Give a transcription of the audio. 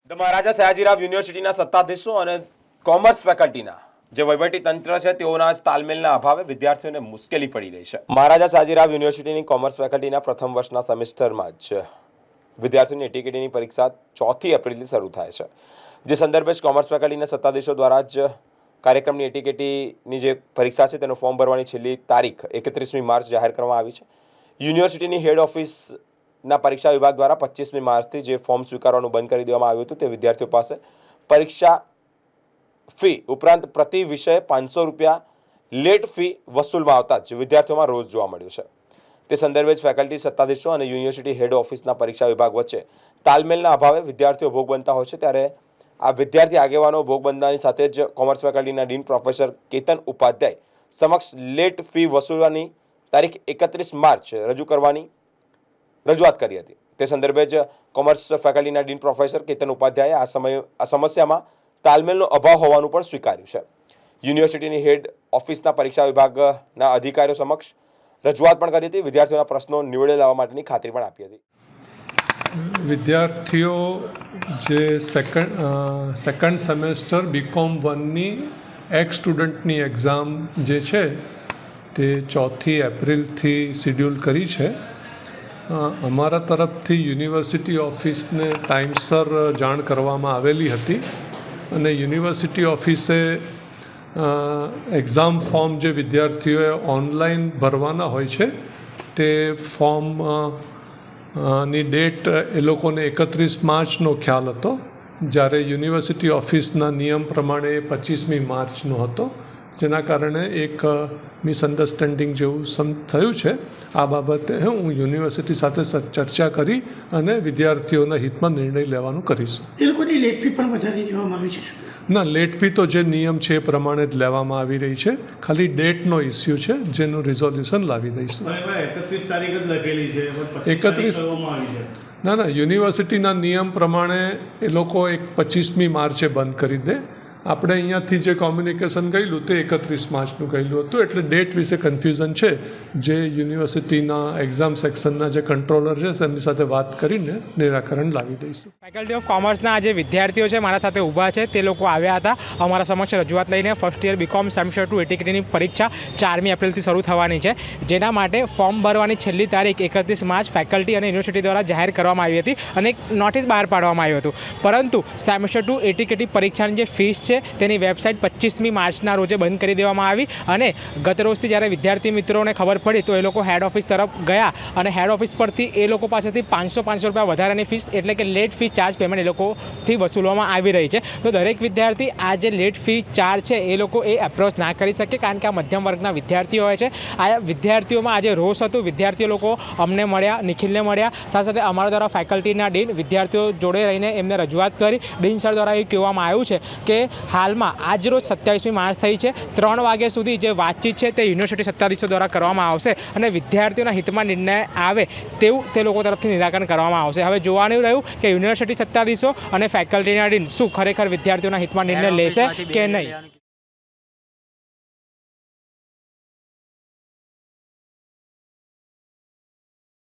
The Maharaja Sayajirao યુનિવર્સિટીના સત્તાધીશો અને commerce ફેકલ્ટીના જે વહીવટી તંત્ર છે તેઓના જ તાલમેલના અભાવે વિદ્યાર્થીઓને મુશ્કેલી પડી રહી છે। મહારાજા સયાજીરાવ યુનિવર્સિટીની કોમર્સ ફેકલ્ટીના પ્રથમ વર્ષના સેમેસ્ટરમાં જ વિદ્યાર્થીઓની એટીકેટીની પરીક્ષા 4 એપ્રિલથી શરૂ થાય છે। જે સંદર્ભે જ કોમર્સ ફેકલ્ટીના સત્તાધીશો દ્વારા જ કાર્યક્રમની એટીકેટીની જે પરીક્ષા છે તેનું ફોર્મ ભરવાની છેલ્લી તારીખ 31મી માર્ચ જાહેર કરવામાં આવી છે। યુનિવર્સિટીની હેડ ઓફિસના પરીક્ષા વિભાગ દ્વારા 25મી માર્ચથી જે ફોર્મ સ્વીકારવાનું બંધ કરી દેવામાં આવ્યું હતું તે વિદ્યાર્થીઓ પાસે પરીક્ષા ફી ઉપરાંત પ્રતિ વિષય ₹500 લેટ ફી વસૂલવામાં આવતા જ વિદ્યાર્થીઓમાં રોષ જોવા મળ્યો છે। તે સંદર્ભે જ ફેકલ્ટી સત્તાધીશો અને યુનિવર્સિટી હેડ ઓફિસના પરીક્ષા વિભાગ વચ્ચે તાલમેલના અભાવે વિદ્યાર્થીઓ ભોગ બનતા હોય છે। ત્યારે આ વિદ્યાર્થી આગેવાનો ભોગ બનવાની સાથે જ કોમર્સ ફેકલ્ટીના ડીન પ્રોફેસર કેતન ઉપાધ્યાય સમક્ષ લેટ ફી વસૂલવાની તારીખ 31 માર્ચ રજૂ કરવાની રજૂઆત કરી હતી। તે સંદર્ભે જ કોમર્સ ફેકલ્ટીના ડીન પ્રોફેસર કેતન ઉપાધ્યાયે આ સમસ્યામાં તાલમેલનો અભાવ હોવાનું પણ સ્વીકાર્યું છે। યુનિવર્સિટીની હેડ ઓફિસના પરીક્ષા વિભાગના અધિકારીઓ સમક્ષ રજૂઆત પણ કરી હતી। વિદ્યાર્થીઓના પ્રશ્નો નિવડે લાવવા માટેની ખાતરી પણ આપી હતી। વિદ્યાર્થીઓ જે સેકન્ડ સેમેસ્ટર બીકોમ 1ની એક્સ સ્ટુડન્ટની એક્ઝામ જે છે તે 4 એપ્રિલથી શિડ્યુલ કરી છે। અમારા તરફથી યુનિવર્સિટી ઓફિસને ટાઈમસર જાણ કરવામાં આવેલી હતી અને યુનિવર્સિટી ઓફિસે એક્ઝામ ફોર્મ જે વિદ્યાર્થીઓએ ઓનલાઈન ભરવાના હોય છે તે ફોર્મ ની ડેટ એ લોકોને 31 માર્ચનો ખ્યાલ હતો, જ્યારે યુનિવર્સિટી ઓફિસના નિયમ પ્રમાણે 25મી માર્ચનો હતો, જેના કારણે એક મિસઅન્ડરસ્ટેન્ડિંગ જેવું થયું છે। આ બાબતે હું યુનિવર્સિટી સાથે ચર્ચા કરી અને વિદ્યાર્થીઓના હિતમાં નિર્ણય લેવાનું કરીશું। એ લોકોની લેટ ફી પણ વધારી દેવામાં આવી છે? ના, લેટ ફી તો જે નિયમ છે એ પ્રમાણે જ લેવામાં આવી રહી છે, ખાલી ડેટનો ઇસ્યુ છે જેનું રિઝોલ્યુશન લાવી દઈશું। 31 તારીખ જ લખેલી છે, 31 ના, યુનિવર્સિટીના નિયમ પ્રમાણે એ લોકો 25મી માર્ચે બંધ કરી દે। આપણે અહીંયાથી જે કોમ્યુનિકેશન ગયેલું તે 31 માર્ચનું ગયેલું હતું, એટલે ડેટ વિશે કન્ફ્યુઝન છે, જે યુનિવર્સિટીના એક્ઝામ સેક્શનના જે કંટ્રોલર છે તેમની સાથે વાત કરીને નિરાકરણ લાવી દઈશું। ફેકલ્ટી ઓફ કોમર્સના જે વિદ્યાર્થીઓ છે મારા સાથે ઊભા છે, તે લોકો આવ્યા હતા અમારા સમક્ષ રજૂઆત લઈને। ફર્સ્ટ યર બીકોમ સેમેસ્ટર 2 એટીકેટીની પરીક્ષા 4મી એપ્રિલથી શરૂ થવાની છે, જેના માટે ફોર્મ ભરવાની છેલ્લી તારીખ 31 માર્ચ ફેકલ્ટી અને યુનિવર્સિટી દ્વારા જાહેર કરવામાં આવી હતી અને એક નોટિસ બહાર પાડવામાં આવ્યું હતું। પરંતુ સેમેસ્ટર 2 એટીકેટી પરીક્ષાની જે ફીસ છે તેની વેબસાઇટ 25મી માર્ચના રોજે બંધ કરી દેવામાં આવી અને ગત રોજથી જ્યારે વિદ્યાર્થી મિત્રોને ખબર પડી તો એ લોકો હેડ ઓફિસ તરફ ગયા અને હેડ ઓફિસ પરથી એ લોકો પાસેથી ₹500 વધારાની ફીસ એટલે કે લેટ ફી ચાર્જ પેમેન્ટ એ લોકોથી વસૂલવામાં આવી રહી છે। તો દરેક વિદ્યાર્થી આ જે લેટ ફી ચાર્જ છે એ લોકો એ એપ્રોચ ના કરી શકે, કારણ કે આ મધ્યમ વર્ગના વિદ્યાર્થીઓ હોય છે। આ વિદ્યાર્થીઓમાં આજે રોષ હતું। વિદ્યાર્થીઓ લોકો અમને મળ્યા, નિખિલને મળ્યા, સાથે સાથે અમારા દ્વારા ફેકલ્ટીના ડીન વિદ્યાર્થીઓ જોડે રહીને એમને રજૂઆત કરી। ડીન સર દ્વારા એ કહેવામાં આવ્યું છે કે હાલમાં આજ રોજ 27મી માર્ચ થઈ છે, 3 વાગ્યા સુધી જે વાતચીત છે તે યુનિવર્સિટી સત્તાધીશો દ્વારા કરવામાં આવશે અને વિદ્યાર્થીઓના હિતમાં નિર્ણય આવે તેવું તે લોકો તરફથી નિરાકરણ કરવામાં આવશે। હવે જોવાનું રહ્યું કે યુનિવર્સિટી સત્તાધીશો અને ફેકલ્ટીના ડીન શું ખરેખર વિદ્યાર્થીઓના હિતમાં નિર્ણય લેશે કે નહીં।